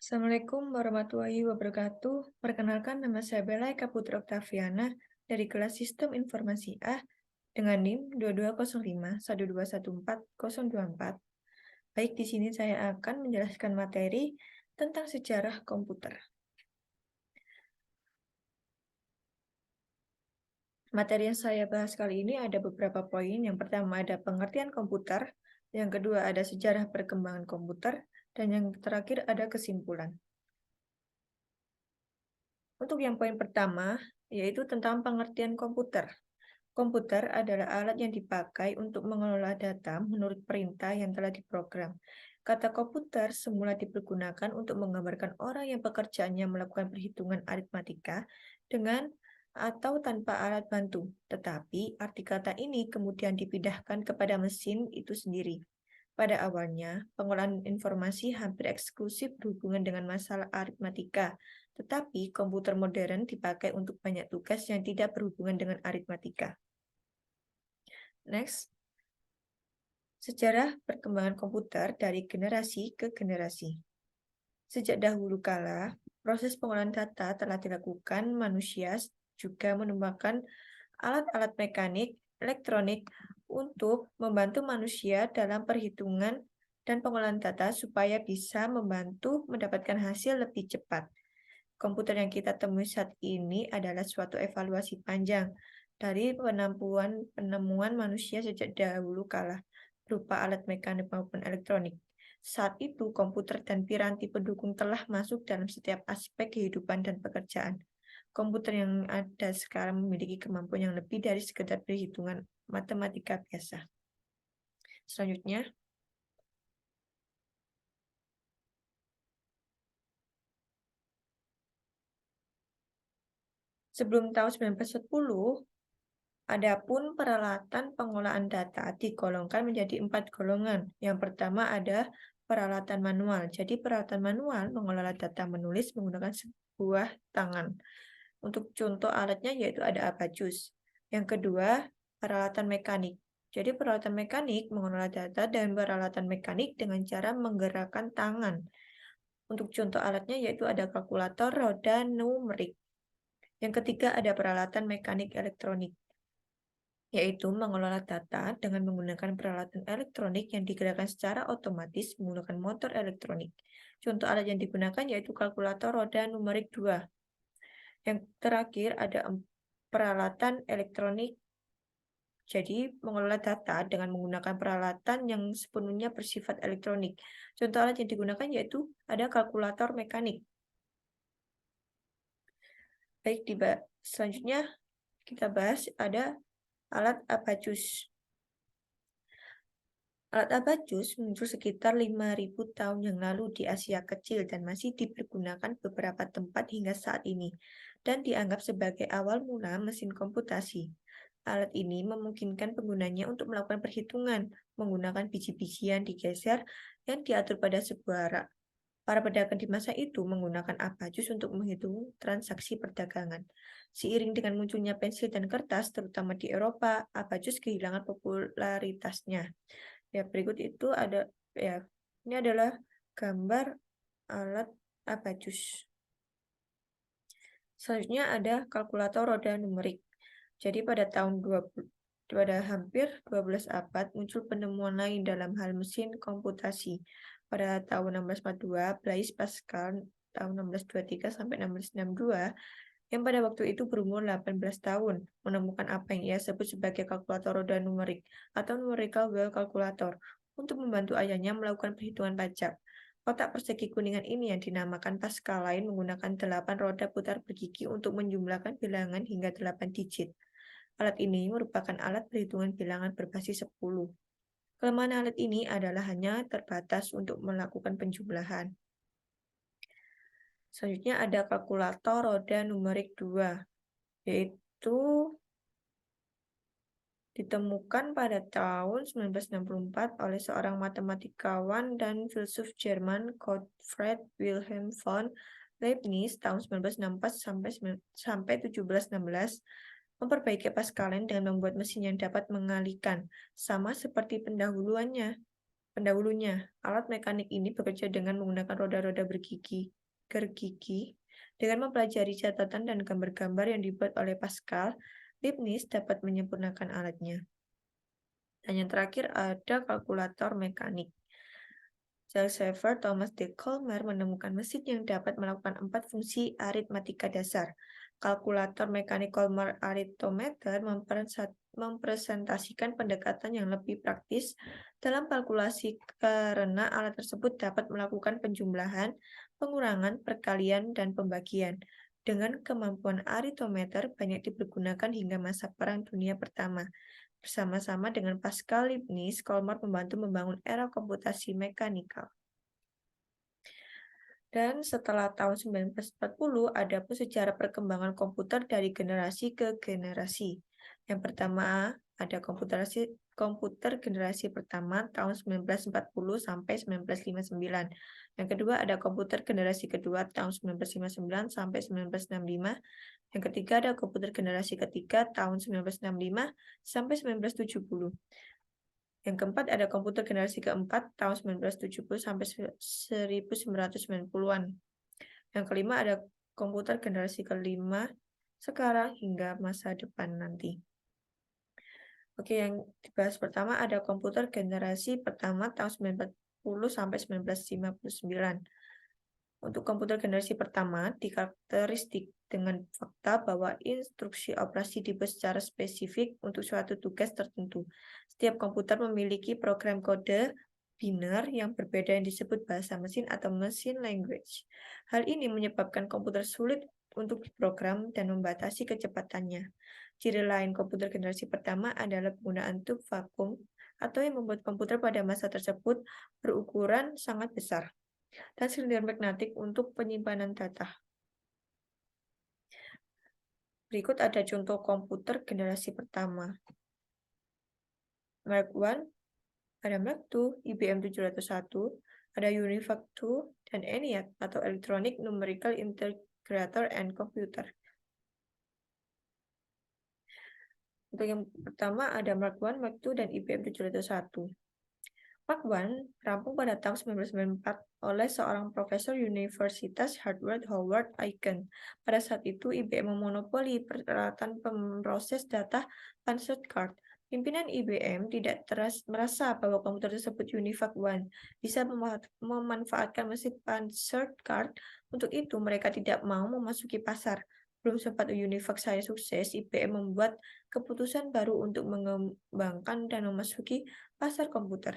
Assalamualaikum warahmatullahi wabarakatuh. Perkenalkan, nama saya Bella Eka Putri Oktaviana dari kelas Sistem Informasi A dengan NIM 2205121424. Baik, di sini saya akan menjelaskan materi tentang sejarah komputer. Materi yang saya bahas kali ini ada beberapa poin. Yang pertama ada pengertian komputer, yang kedua ada sejarah perkembangan komputer, dan yang terakhir ada kesimpulan. Untuk yang poin pertama, yaitu tentang pengertian komputer. Komputer adalah alat yang dipakai untuk mengelola data menurut perintah yang telah diprogram. Kata komputer semula dipergunakan untuk menggambarkan orang yang pekerjaannya melakukan perhitungan aritmatika dengan atau tanpa alat bantu. Tetapi arti kata ini kemudian dipindahkan kepada mesin itu sendiri. Pada awalnya, pengolahan informasi hampir eksklusif berhubungan dengan masalah aritmatika, tetapi komputer modern dipakai untuk banyak tugas yang tidak berhubungan dengan aritmatika. Next, sejarah perkembangan komputer dari generasi ke generasi. Sejak dahulu kala, proses pengolahan data telah dilakukan manusia juga menemukan alat-alat mekanik, elektronik untuk membantu manusia dalam perhitungan dan pengolahan data supaya bisa membantu mendapatkan hasil lebih cepat. Komputer yang kita temui saat ini adalah suatu evaluasi panjang dari penemuan manusia sejak dahulu kala, berupa alat mekanik maupun elektronik. Saat itu, komputer dan piranti pendukung telah masuk dalam setiap aspek kehidupan dan pekerjaan. Komputer yang ada sekarang memiliki kemampuan yang lebih dari sekedar perhitungan matematika biasa. Selanjutnya, sebelum tahun 1910, adapun peralatan pengolahan data digolongkan menjadi 4 golongan. Yang pertama ada peralatan manual. Jadi peralatan manual mengelola data menulis menggunakan sebuah tangan. Untuk contoh alatnya yaitu ada abacus. Yang kedua, peralatan mekanik. Jadi peralatan mekanik mengelola data dan peralatan mekanik dengan cara menggerakkan tangan. Untuk contoh alatnya yaitu ada kalkulator, roda, numerik. Yang ketiga ada peralatan mekanik elektronik, yaitu mengelola data dengan menggunakan peralatan elektronik yang digerakkan secara otomatis menggunakan motor elektronik. Contoh alat yang digunakan yaitu kalkulator roda numerik 2. Yang terakhir ada peralatan elektronik, jadi mengelola data dengan menggunakan peralatan yang sepenuhnya bersifat elektronik. Contoh alat yang digunakan yaitu ada kalkulator mekanik. Baik, selanjutnya kita bahas ada alat abacus. Alat abacus muncul sekitar 5.000 tahun yang lalu di Asia Kecil dan masih dipergunakan beberapa tempat hingga saat ini, dan dianggap sebagai awal mula mesin komputasi. Alat ini memungkinkan penggunanya untuk melakukan perhitungan, menggunakan biji-biji yang digeser yang diatur pada sebuah rak. Para pedagang di masa itu menggunakan abacus untuk menghitung transaksi perdagangan. Seiring dengan munculnya pensil dan kertas, terutama di Eropa, abacus kehilangan popularitasnya. Ya, berikut itu ada ini adalah gambar alat abacus. Selanjutnya ada kalkulator roda numerik. Jadi pada hampir 12 abad muncul penemuan lain dalam hal mesin komputasi. Pada tahun 1642, Blaise Pascal tahun 1623 sampai 1662 yang pada waktu itu berumur 18 tahun menemukan apa yang ia sebut sebagai kalkulator roda numerik atau numerical well calculator untuk membantu ayahnya melakukan perhitungan pajak. Kotak persegi kuningan ini yang dinamakan Pascal lain menggunakan 8 roda putar bergigi untuk menjumlahkan bilangan hingga 8 digit. Alat ini merupakan alat perhitungan bilangan berbasis 10. Kelemahan alat ini adalah hanya terbatas untuk melakukan penjumlahan. Selanjutnya ada kalkulator roda numerik 2, yaitu ditemukan pada tahun 1964 oleh seorang matematikawan dan filsuf Jerman Gottfried Wilhelm von Leibniz tahun 1964 sampai 1716 memperbaiki Pascalen dengan membuat mesin yang dapat mengalihkan, sama seperti pendahuluannya. Pendahulunya, alat mekanik ini bekerja dengan menggunakan roda-roda gergigi. Dengan mempelajari catatan dan gambar-gambar yang dibuat oleh Pascal, Leibniz dapat menyempurnakan alatnya. Dan yang terakhir ada kalkulator mekanik. Charles Xavier Thomas de Colmar menemukan mesin yang dapat melakukan 4 fungsi aritmatika dasar. Kalkulator mekanik Colmar Arithmeter mempresentasikan pendekatan yang lebih praktis dalam kalkulasi karena alat tersebut dapat melakukan penjumlahan, pengurangan, perkalian, dan pembagian. Dengan kemampuan arithmeter banyak dipergunakan hingga masa Perang Dunia Pertama. Bersama-sama dengan Pascal Leibniz, Colmar membantu membangun era komputasi mekanikal. Dan setelah tahun 1940, ada pun sejarah perkembangan komputer dari generasi ke generasi. Yang pertama, ada komputer generasi pertama tahun 1940 sampai 1959. Yang kedua, ada komputer generasi kedua tahun 1959 sampai 1965. Yang ketiga, ada komputer generasi ketiga tahun 1965 sampai 1970. Yang keempat, ada komputer generasi keempat tahun 1970 sampai 1990-an. Yang kelima, ada komputer generasi kelima sekarang hingga masa depan nanti. Oke, yang dibahas pertama ada komputer generasi pertama tahun 1940 sampai 1959. Untuk komputer generasi pertama, dikarakteristik dengan fakta bahwa instruksi operasi dibuat secara spesifik untuk suatu tugas tertentu. Setiap komputer memiliki program kode biner yang berbeda yang disebut bahasa mesin atau machine language. Hal ini menyebabkan komputer sulit untuk diprogram dan membatasi kecepatannya. Ciri lain komputer generasi pertama adalah penggunaan tube vakum atau yang membuat komputer pada masa tersebut berukuran sangat besar dan silinder magnetik untuk penyimpanan data. Berikut ada contoh komputer generasi pertama. Mark I, ada Mark II, IBM 701, ada UNIVAC II, dan ENIAC atau Electronic Numerical Integrator and Computer. Untuk yang pertama ada Mark I, Mark II, dan IBM 701. Mark I rampung pada tahun 1994 oleh seorang profesor Universitas Harvard Howard Aiken. Pada saat itu, IBM memonopoli peralatan pemroses data Panzer Card. Pimpinan IBM tidak merasa bahwa komputer tersebut UNIVAC I bisa memanfaatkan mesin Panzer Card. Untuk itu, mereka tidak mau memasuki pasar. Belum sempat UNIVAC saya sukses, IBM membuat keputusan baru untuk mengembangkan dan memasuki pasar komputer.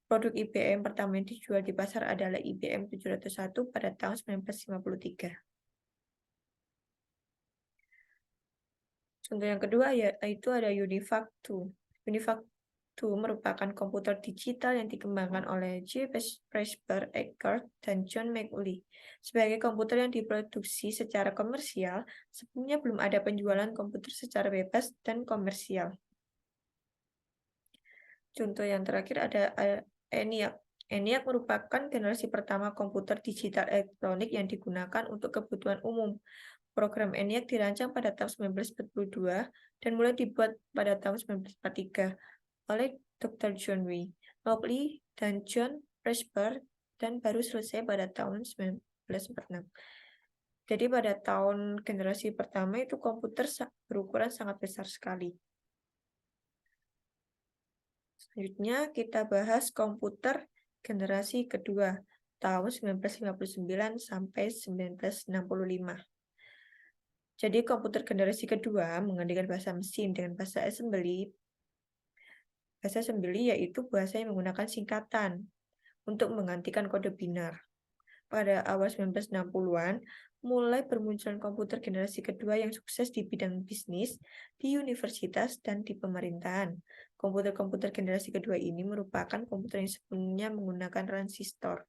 Produk IBM pertama yang dijual di pasar adalah IBM 701 pada tahun 1953. Contoh yang kedua yaitu ada UNIVAC II. UNIVAC II merupakan komputer digital yang dikembangkan oleh J. Presper Eckert dan John McCulley. Sebagai komputer yang diproduksi secara komersial, sebelumnya belum ada penjualan komputer secara bebas dan komersial. Contoh yang terakhir ada ENIAC. ENIAC merupakan generasi pertama komputer digital elektronik yang digunakan untuk kebutuhan umum. Program ENIAC dirancang pada tahun 1942 dan mulai dibuat pada tahun 1943 oleh Dr. John W. Lockley dan John Presper dan baru selesai pada tahun 1946. Jadi pada tahun generasi pertama itu komputer berukuran sangat besar sekali. Selanjutnya kita bahas komputer generasi kedua tahun 1959 sampai 1965. Jadi komputer generasi kedua menggantikan bahasa mesin dengan bahasa assembly. Bahasa assembly yaitu bahasa yang menggunakan singkatan untuk menggantikan kode biner. Pada awal 1960-an, mulai bermunculan komputer generasi kedua yang sukses di bidang bisnis, di universitas, dan di pemerintahan. Komputer-komputer generasi kedua ini merupakan komputer yang sebelumnya menggunakan transistor.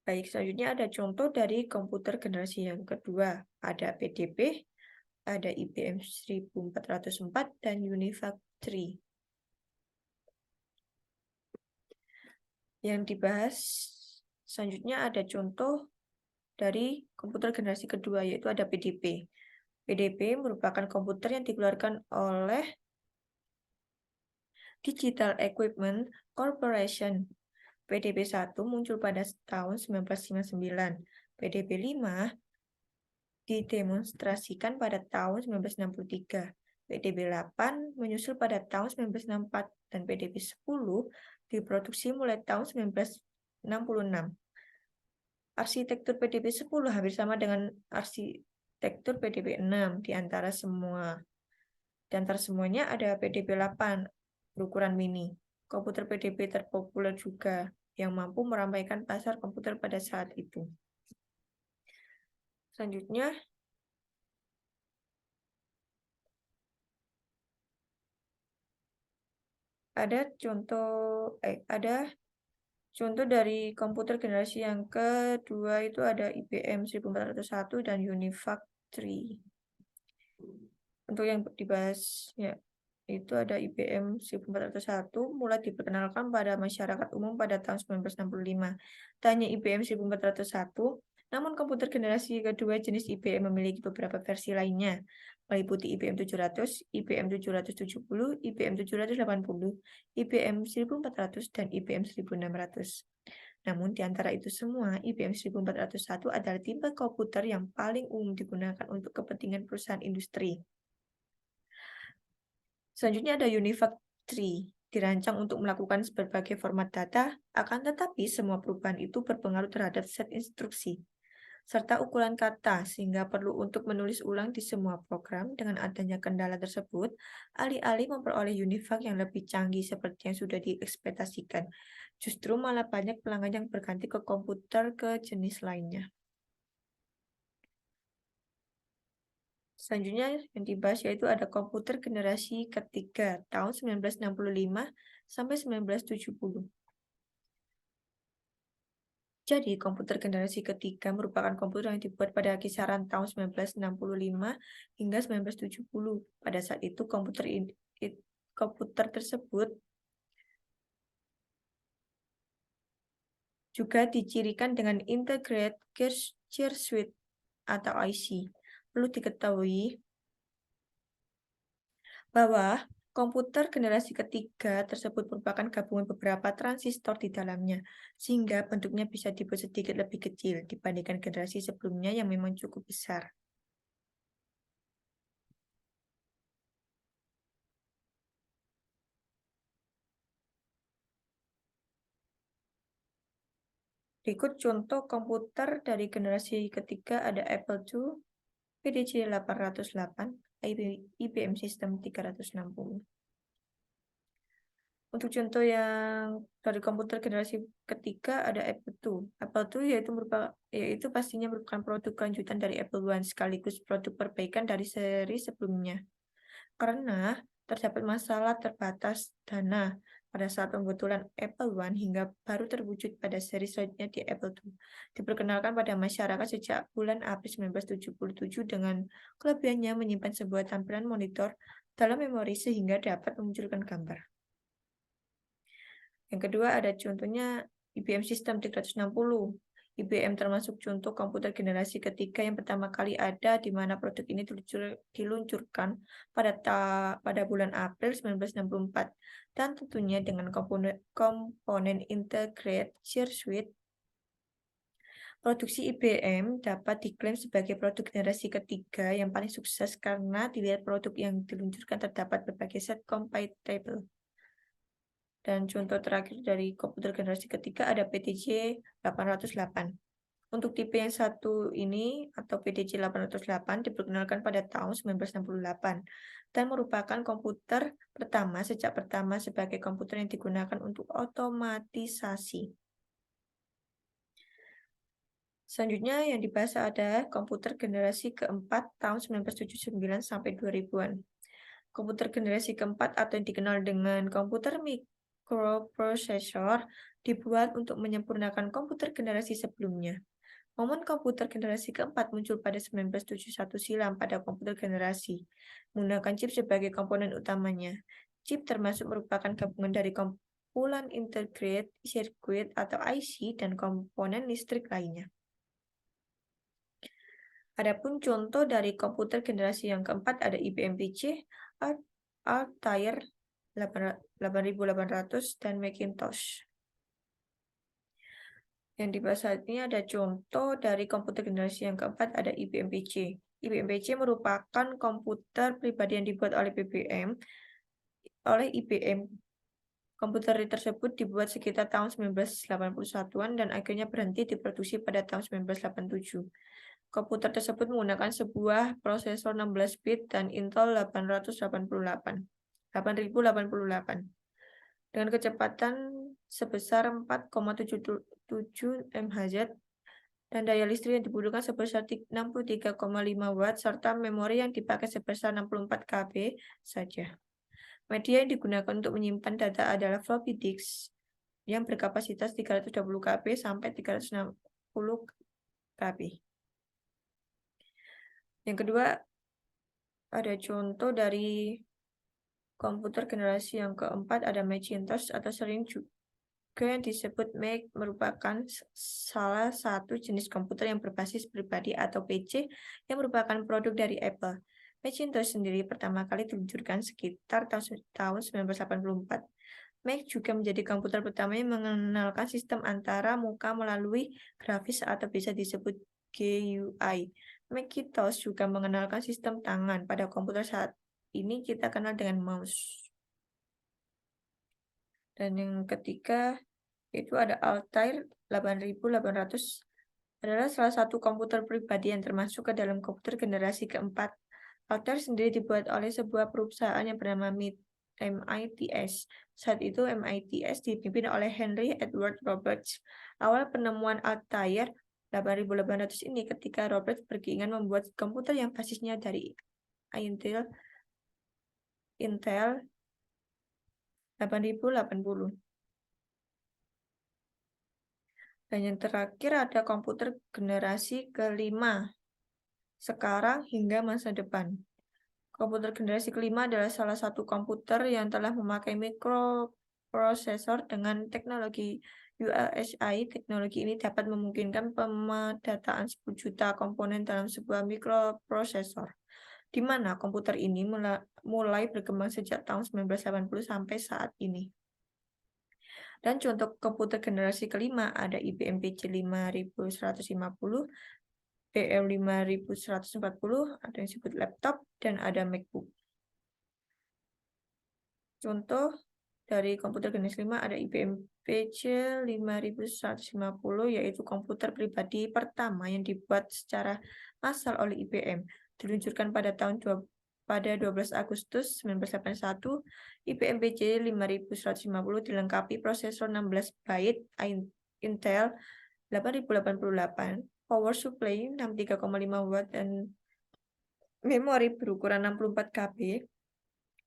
Baik, selanjutnya ada contoh dari komputer generasi yang kedua. Ada PDP, ada IBM 1404, dan UNIVAC III. Yang dibahas selanjutnya ada contoh dari komputer generasi kedua, yaitu ada PDP. PDP merupakan komputer yang dikeluarkan oleh Digital Equipment Corporation. PDB 1 muncul pada tahun 1959. PDB 5 didemonstrasikan pada tahun 1963. PDB 8 menyusul pada tahun 1964 dan PDB 10 diproduksi mulai tahun 1966. Arsitektur PDB 10 hampir sama dengan arsitektur PDB 6 di antara semuanya ada PDB 8 berukuran mini. Komputer PDB terpopuler juga yang mampu meramaikan pasar komputer pada saat itu. Selanjutnya ada contoh dari komputer generasi yang kedua itu ada IBM 1401 dan UNIVAC 3. Untuk yang dibahas ya, itu ada IBM 1401 mulai diperkenalkan pada masyarakat umum pada tahun 1965. Tanya IBM 1401, namun komputer generasi kedua jenis IBM memiliki beberapa versi lainnya, meliputi IBM 700, IBM 770, IBM 780, IBM 1400, dan IBM 1600. Namun di antara itu semua, IBM 1401 adalah tipe komputer yang paling umum digunakan untuk kepentingan perusahaan industri. Selanjutnya ada UNIVAC 3, dirancang untuk melakukan berbagai format data, akan tetapi semua perubahan itu berpengaruh terhadap set instruksi, serta ukuran kata, sehingga perlu untuk menulis ulang di semua program. Dengan adanya kendala tersebut, alih-alih memperoleh UNIVAC yang lebih canggih seperti yang sudah diekspektasikan, justru malah banyak pelanggan yang berganti ke komputer ke jenis lainnya. Selanjutnya yang dibahas yaitu ada komputer generasi ketiga tahun 1965 sampai 1970. Jadi, komputer generasi ketiga merupakan komputer yang dibuat pada kisaran tahun 1965 hingga 1970. Pada saat itu, komputer tersebut juga dicirikan dengan Integrated Circuit atau IC. Perlu diketahui bahwa komputer generasi ketiga tersebut merupakan gabungan beberapa transistor di dalamnya, sehingga bentuknya bisa dibuat sedikit lebih kecil dibandingkan generasi sebelumnya yang memang cukup besar. Berikut contoh komputer dari generasi ketiga ada Apple II, PDC 808, IBM System 360. Untuk contoh yang dari komputer generasi ketiga ada Apple II. Apple II yaitu pastinya merupakan produk lanjutan dari Apple I sekaligus produk perbaikan dari seri sebelumnya. Karena terdapat masalah terbatas dana pada saat pembetulan Apple I hingga baru terwujud pada seri selanjutnya di Apple II. Diperkenalkan pada masyarakat sejak bulan April 1977 dengan kelebihannya menyimpan sebuah tampilan monitor dalam memori sehingga dapat memunculkan gambar. Yang kedua ada contohnya IBM System 360. IBM termasuk contoh komputer generasi ketiga yang pertama kali ada di mana produk ini diluncurkan pada bulan April 1964 dan tentunya dengan komponen Integrated Circuit. Produksi IBM dapat diklaim sebagai produk generasi ketiga yang paling sukses karena dilihat produk yang diluncurkan terdapat berbagai set compatible. Dan contoh terakhir dari komputer generasi ketiga ada PTC 808. Untuk tipe yang satu ini atau PTC 808 diperkenalkan pada tahun 1968 dan merupakan komputer pertama sebagai komputer yang digunakan untuk otomatisasi. Selanjutnya yang dibahas ada komputer generasi keempat tahun 1979 sampai 2000-an. Komputer generasi keempat atau yang dikenal dengan komputer mikroprosesor dibuat untuk menyempurnakan komputer generasi sebelumnya. Momen komputer generasi keempat muncul pada 1971 silam pada komputer generasi, menggunakan chip sebagai komponen utamanya. Chip termasuk merupakan gabungan dari kumpulan integrated circuit atau IC dan komponen listrik lainnya. Adapun contoh dari komputer generasi yang keempat ada IBM PC, Altair, 8800 dan Macintosh. Yang dibahas saat ini ada contoh dari komputer generasi yang keempat, ada IBM PC. IBM PC merupakan komputer pribadi yang dibuat oleh IBM. Komputer tersebut dibuat sekitar tahun 1981-an dan akhirnya berhenti diproduksi pada tahun 1987. Komputer tersebut menggunakan sebuah prosesor 16 bit dan Intel 8088 dengan kecepatan sebesar 4,77 MHz dan daya listrik yang dibutuhkan sebesar 63,5 watt serta memori yang dipakai sebesar 64 KB saja. Media yang digunakan untuk menyimpan data adalah floppy disk yang berkapasitas 320 KB sampai 360 KB. Yang kedua, ada contoh dari komputer generasi yang keempat, ada Macintosh atau sering juga yang disebut Mac, merupakan salah satu jenis komputer yang berbasis pribadi atau PC yang merupakan produk dari Apple. Macintosh sendiri pertama kali diluncurkan sekitar tahun 1984. Mac juga menjadi komputer pertama yang mengenalkan sistem antara muka melalui grafis atau bisa disebut GUI. Macintosh juga mengenalkan sistem tangan pada komputer saat ini kita kenal dengan mouse. Dan yang ketiga itu ada Altair 8800 adalah salah satu komputer pribadi yang termasuk ke dalam komputer generasi keempat. Altair sendiri dibuat oleh sebuah perusahaan yang bernama MITS. Saat itu MITS dipimpin oleh Henry Edward Roberts. Awal penemuan Altair 8800 ini ketika Roberts berkeinginan membuat komputer yang basisnya dari Intel 8080. Dan yang terakhir ada komputer generasi kelima, sekarang hingga masa depan. Komputer generasi kelima adalah salah satu komputer yang telah memakai mikroprosesor dengan teknologi ULSI. Teknologi ini dapat memungkinkan pemedataan 10 juta komponen dalam sebuah mikroprosesor, di mana komputer ini mulai berkembang sejak tahun 1980 sampai saat ini. Dan contoh komputer generasi kelima ada IBM PC 5150, BM5140, ada yang disebut laptop, dan ada MacBook. Contoh dari komputer generasi 5 ada IBM PC 5150, yaitu komputer pribadi pertama yang dibuat secara massal oleh IBM. Diluncurkan pada 12 Agustus 1981, IBM PC 5150 dilengkapi prosesor 16 bit Intel 8088, power supply 63,5 watt, dan memori berukuran 64 KB.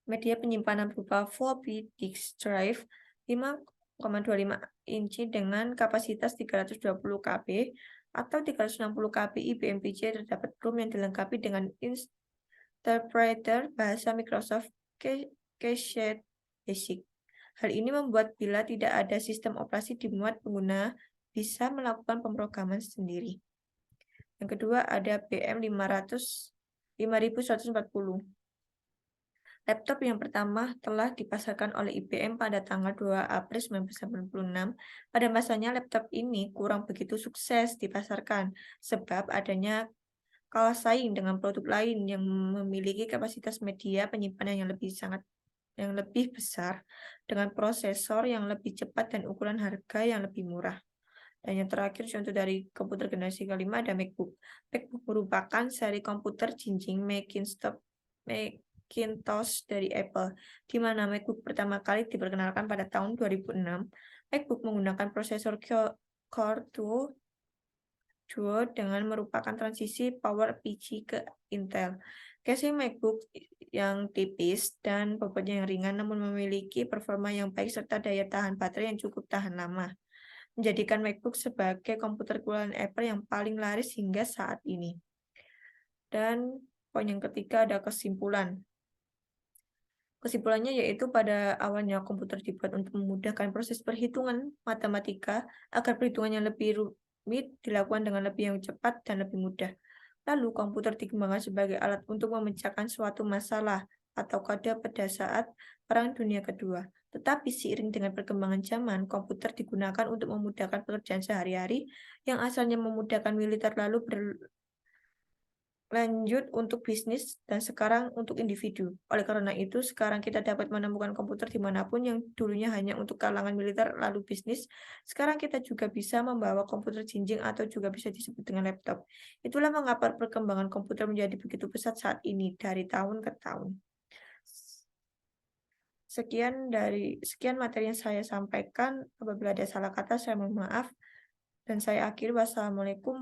Media penyimpanan berupa floppy disk drive 5,25 inci dengan kapasitas 320 KB atau 360 KB. IBM PC terdapat ROM yang dilengkapi dengan interpreter bahasa Microsoft Cached Basic. Hal ini membuat bila tidak ada sistem operasi dimuat, pengguna bisa melakukan pemrograman sendiri. Yang kedua ada BM5140. Laptop yang pertama telah dipasarkan oleh IBM pada tanggal 2 April 1996. Pada masanya laptop ini kurang begitu sukses dipasarkan sebab adanya kalah saing dengan produk lain yang memiliki kapasitas media penyimpanan yang lebih besar dengan prosesor yang lebih cepat dan ukuran harga yang lebih murah. Dan yang terakhir contoh dari komputer generasi kelima ada MacBook. MacBook merupakan seri komputer jinjing Macintosh dari Apple, di mana MacBook pertama kali diperkenalkan pada tahun 2006. MacBook menggunakan prosesor Core 2 Duo dengan merupakan transisi PowerPC ke Intel. Casing MacBook yang tipis dan bobotnya yang ringan namun memiliki performa yang baik serta daya tahan baterai yang cukup tahan lama, menjadikan MacBook sebagai komputer keunggulan Apple yang paling laris hingga saat ini. Dan poin yang ketiga ada kesimpulan. Kesimpulannya yaitu pada awalnya komputer dibuat untuk memudahkan proses perhitungan matematika agar perhitungannya lebih rumit dilakukan dengan lebih yang cepat dan lebih mudah. Lalu komputer dikembangkan sebagai alat untuk memecahkan suatu masalah atau kode pada saat Perang Dunia Kedua. Tetapi seiring dengan perkembangan zaman, komputer digunakan untuk memudahkan pekerjaan sehari-hari yang asalnya memudahkan militer lalu berlanjut untuk bisnis dan sekarang untuk individu. Oleh karena itu, sekarang kita dapat menemukan komputer dimanapun yang dulunya hanya untuk kalangan militer lalu bisnis. Sekarang kita juga bisa membawa komputer jinjing atau juga bisa disebut dengan laptop. Itulah mengapa perkembangan komputer menjadi begitu pesat saat ini dari tahun ke tahun. Sekian materi yang saya sampaikan. Apabila ada salah kata, saya mohon maaf. Dan saya akhiri. Wassalamualaikum